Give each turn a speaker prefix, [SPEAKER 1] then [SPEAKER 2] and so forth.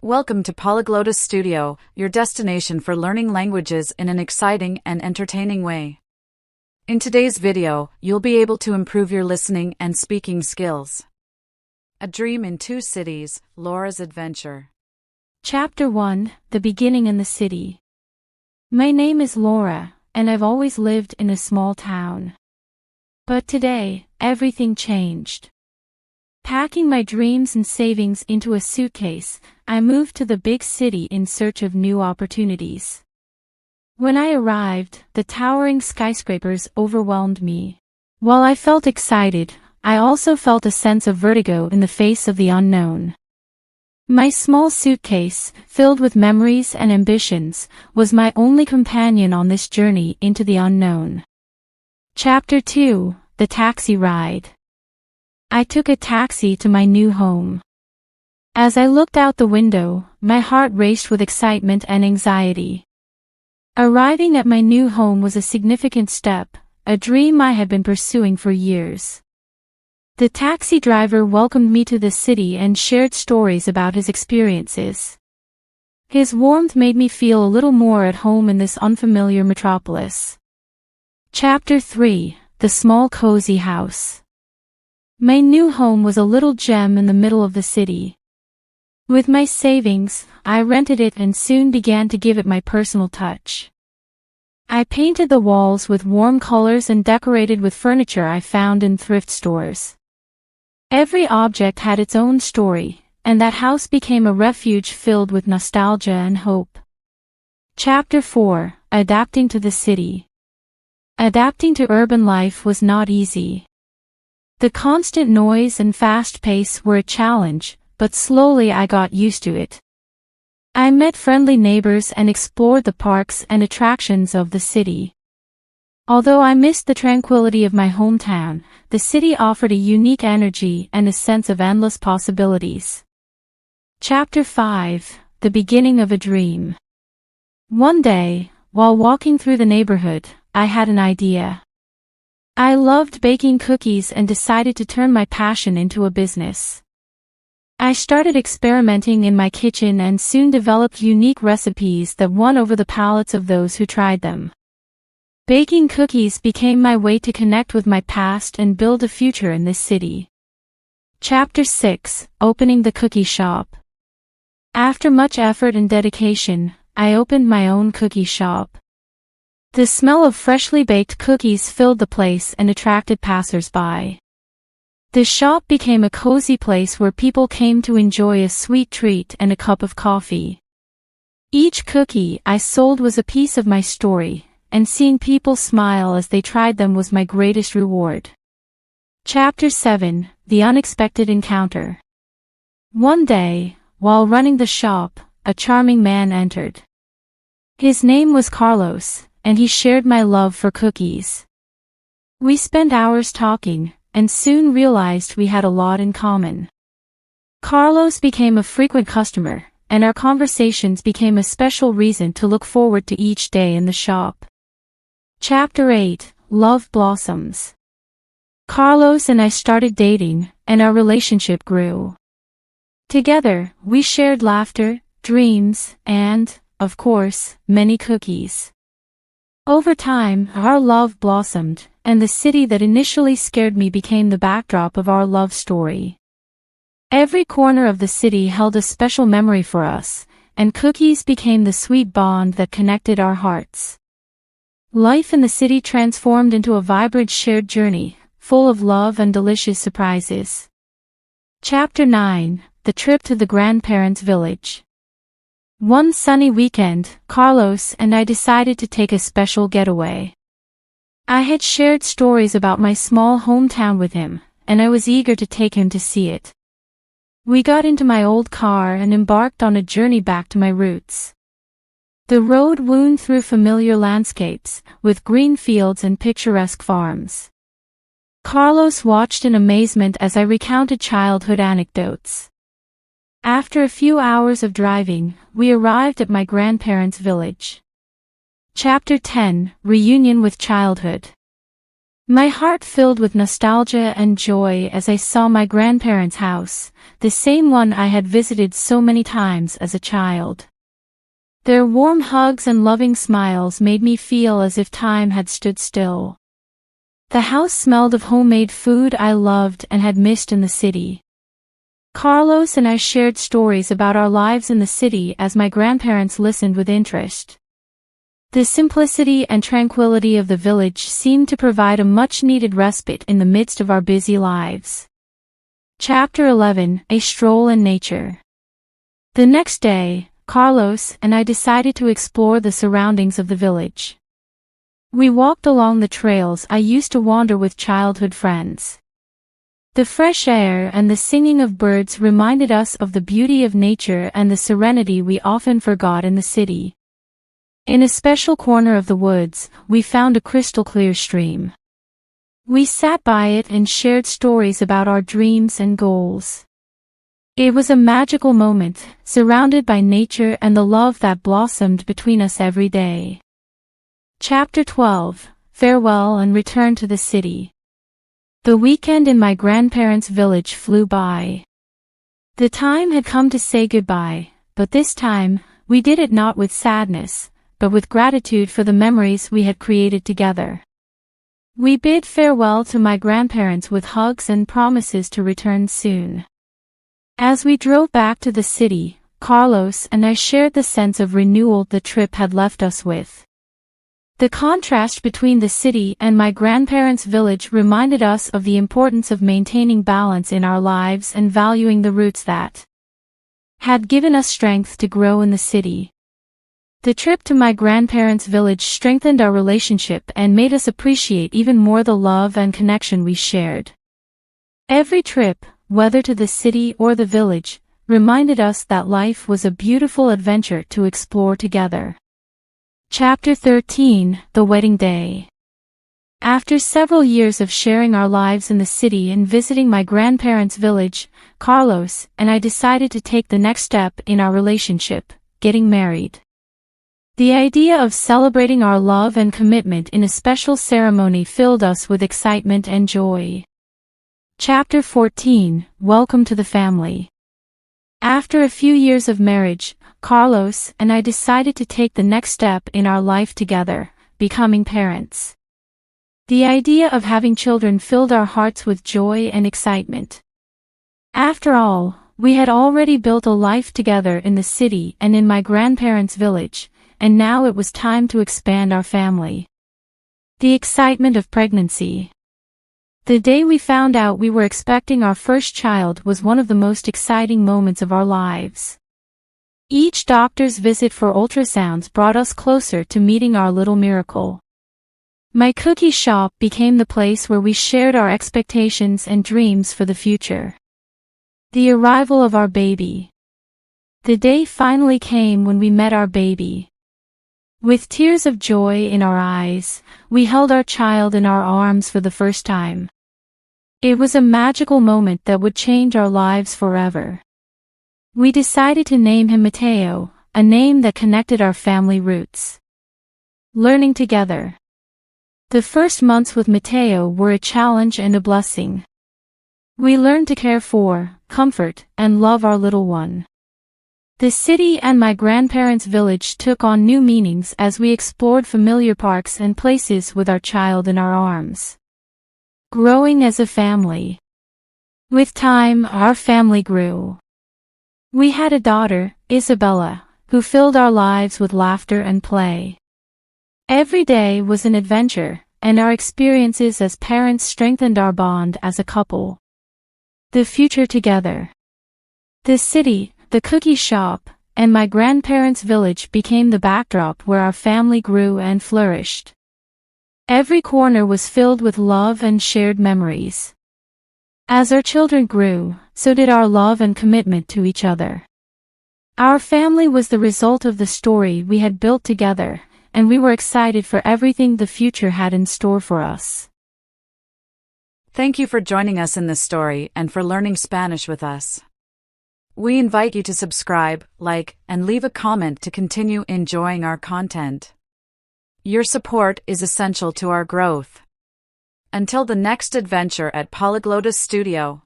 [SPEAKER 1] Welcome to Políglota Studio, your destination for learning languages in an exciting and entertaining way. In today's video, you'll be able to improve your listening and speaking skills. A Dream in Two Cities, Laura's Adventure.
[SPEAKER 2] Chapter 1, The Beginning in the City. My name is Laura, and I've always lived in a small town. But today, everything changed. Packing my dreams and savings into a suitcase, I moved to the big city in search of new opportunities. When I arrived, the towering skyscrapers overwhelmed me. While I felt excited, I also felt a sense of vertigo in the face of the unknown. My small suitcase, filled with memories and ambitions, was my only companion on this journey into the unknown. Chapter 2, The Taxi Ride. I took a taxi to my new home. As I looked out the window, my heart raced with excitement and anxiety. Arriving at my new home was a significant step, a dream I had been pursuing for years. The taxi driver welcomed me to the city and shared stories about his experiences. His warmth made me feel a little more at home in this unfamiliar metropolis. Chapter 3, The Small Cozy House. My new home was a little gem in the middle of the city. With my savings, I rented it and soon began to give it my personal touch. I painted the walls with warm colors and decorated with furniture I found in thrift stores. Every object had its own story, and that house became a refuge filled with nostalgia and hope. Chapter 4, Adapting to the City. Adapting to urban life was not easy. The constant noise and fast pace were a challenge, but slowly I got used to it. I met friendly neighbors and explored the parks and attractions of the city. Although I missed the tranquility of my hometown, the city offered a unique energy and a sense of endless possibilities. Chapter 5, The Beginning of a Dream. One day, while walking through the neighborhood, I had an idea. I loved baking cookies and decided to turn my passion into a business. I started experimenting in my kitchen and soon developed unique recipes that won over the palates of those who tried them. Baking cookies became my way to connect with my past and build a future in this city. Chapter 6, Opening the Cookie Shop. After much effort and dedication, I opened my own cookie shop. The smell of freshly baked cookies filled the place and attracted passers-by. The shop became a cozy place where people came to enjoy a sweet treat and a cup of coffee. Each cookie I sold was a piece of my story, and seeing people smile as they tried them was my greatest reward. Chapter 7, The Unexpected Encounter. One day, while running the shop, a charming man entered. His name was Carlos, and he shared my love for cookies. We spent hours talking, and soon realized we had a lot in common. Carlos became a frequent customer, and our conversations became a special reason to look forward to each day in the shop. Chapter 8, Love Blossoms. Carlos and I started dating, and our relationship grew. Together, we shared laughter, dreams, and, of course, many cookies. Over time, our love blossomed, and the city that initially scared me became the backdrop of our love story. Every corner of the city held a special memory for us, and cookies became the sweet bond that connected our hearts. Life in the city transformed into a vibrant shared journey, full of love and delicious surprises. Chapter 9, The Trip to the Grandparents' Village. One sunny weekend, Carlos and I decided to take a special getaway. I had shared stories about my small hometown with him, and I was eager to take him to see it. We got into my old car and embarked on a journey back to my roots. The road wound through familiar landscapes, with green fields and picturesque farms. Carlos watched in amazement as I recounted childhood anecdotes. After a few hours of driving, we arrived at my grandparents' village. Chapter 10, Reunion with Childhood. My heart filled with nostalgia and joy as I saw my grandparents' house, the same one I had visited so many times as a child. Their warm hugs and loving smiles made me feel as if time had stood still. The house smelled of homemade food I loved and had missed in the city. Carlos and I shared stories about our lives in the city as my grandparents listened with interest. The simplicity and tranquility of the village seemed to provide a much-needed respite in the midst of our busy lives. Chapter 11: A Stroll in Nature. The next day, Carlos and I decided to explore the surroundings of the village. We walked along the trails I used to wander with childhood friends. The fresh air and the singing of birds reminded us of the beauty of nature and the serenity we often forgot in the city. In a special corner of the woods, we found a crystal-clear stream. We sat by it and shared stories about our dreams and goals. It was a magical moment, surrounded by nature and the love that blossomed between us every day. Chapter 12: Farewell and Return to the City. The weekend in my grandparents' village flew by. The time had come to say goodbye, but this time, we did it not with sadness, but with gratitude for the memories we had created together. We bid farewell to my grandparents with hugs and promises to return soon. As we drove back to the city, Carlos and I shared the sense of renewal the trip had left us with. The contrast between the city and my grandparents' village reminded us of the importance of maintaining balance in our lives and valuing the roots that had given us strength to grow in the city. The trip to my grandparents' village strengthened our relationship and made us appreciate even more the love and connection we shared. Every trip, whether to the city or the village, reminded us that life was a beautiful adventure to explore together. Chapter 13: The Wedding Day. After several years of sharing our lives in the city and visiting my grandparents' village, Carlos and I decided to take the next step in our relationship, getting married. The idea of celebrating our love and commitment in a special ceremony filled us with excitement and joy. Chapter 14: Welcome to the Family. After a few years of marriage, Carlos and I decided to take the next step in our life together, becoming parents. The idea of having children filled our hearts with joy and excitement. After all, we had already built a life together in the city and in my grandparents' village, and now it was time to expand our family. The excitement of pregnancy. The day we found out we were expecting our first child was one of the most exciting moments of our lives. Each doctor's visit for ultrasounds brought us closer to meeting our little miracle. My cookie shop became the place where we shared our expectations and dreams for the future. The arrival of our baby. The day finally came when we met our baby. With tears of joy in our eyes, we held our child in our arms for the first time. It was a magical moment that would change our lives forever. We decided to name him Mateo, a name that connected our family roots. Learning together. The first months with Mateo were a challenge and a blessing. We learned to care for, comfort, and love our little one. The city and my grandparents' village took on new meanings as we explored familiar parks and places with our child in our arms. Growing as a family. With time, our family grew. We had a daughter, Isabella, who filled our lives with laughter and play. Every day was an adventure, and our experiences as parents strengthened our bond as a couple. The future together. The city, the cookie shop, and my grandparents' village became the backdrop where our family grew and flourished. Every corner was filled with love and shared memories. As our children grew, so did our love and commitment to each other. Our family was the result of the story we had built together, and we were excited for everything the future had in store for us.
[SPEAKER 1] Thank you for joining us in this story and for learning Spanish with us. We invite you to subscribe, like, and leave a comment to continue enjoying our content. Your support is essential to our growth. Until the next adventure at Políglota Studio.